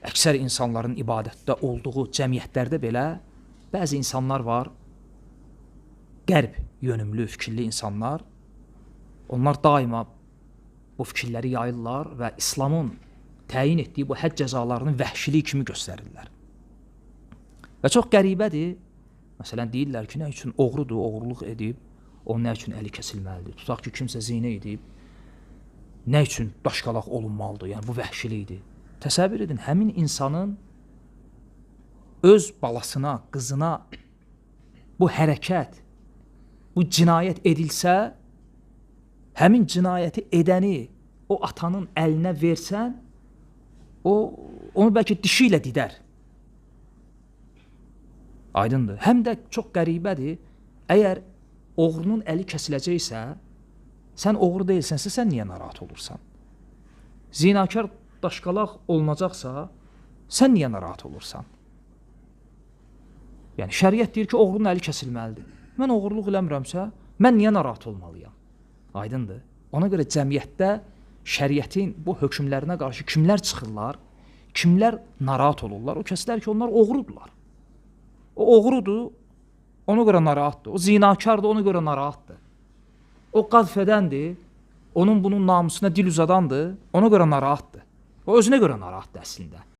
əksər insanların ibadətdə olduğu cəmiyyətlərdə belə bəzi insanlar var, qərb yönümlü fikirli insanlar, onlar daima bu fikirləri yayırlar və İslamın təyin etdiyi bu hədd cəzalarını vəhşilik kimi göstərirlər. Və çox qəribədir, məsələn, deyirlər ki, nə üçün oğrudur, oğurluq edib, onun nə üçün əli kəsilməlidir, tutaq ki, kimsə zinə edib, nə üçün daşqalaq olunmalıdır, yəni bu vəhşilikdir. Təsəvvür edin, həmin insanın öz balasına, qızına bu hərəkət, bu cinayət edilsə, həmin cinayəti edəni o atanın əlinə versən, onu bəlkə dişi ilə didər. Aydındır. Həm də çox qəribədir, əgər oğrunun əli kəsiləcəksə, sən oğru deyilsənsə, sən niyə narahat olursan? Zinakar daşqalaq olunacaqsa, sən niyə narahat olursan? Yəni, şəriət deyir ki, oğrunun əli kəsilməlidir. Mən oğurluq eləmirəmsə, mən niyə narahat olmalıyam? Aydındır. Ona görə cəmiyyətdə şəriətin bu hökmlərinə qarşı kimlər çıxırlar, kimlər narahat olurlar? O kəslər ki, onlar oğrudular. O oğrudur, ona görə narahatdır. O zinakardır, ona görə narahatdır. O qazf edəndir, onun bunun namusuna dil uzadandır, ona görə narahatdır. O özünə görə narahatdır əslində.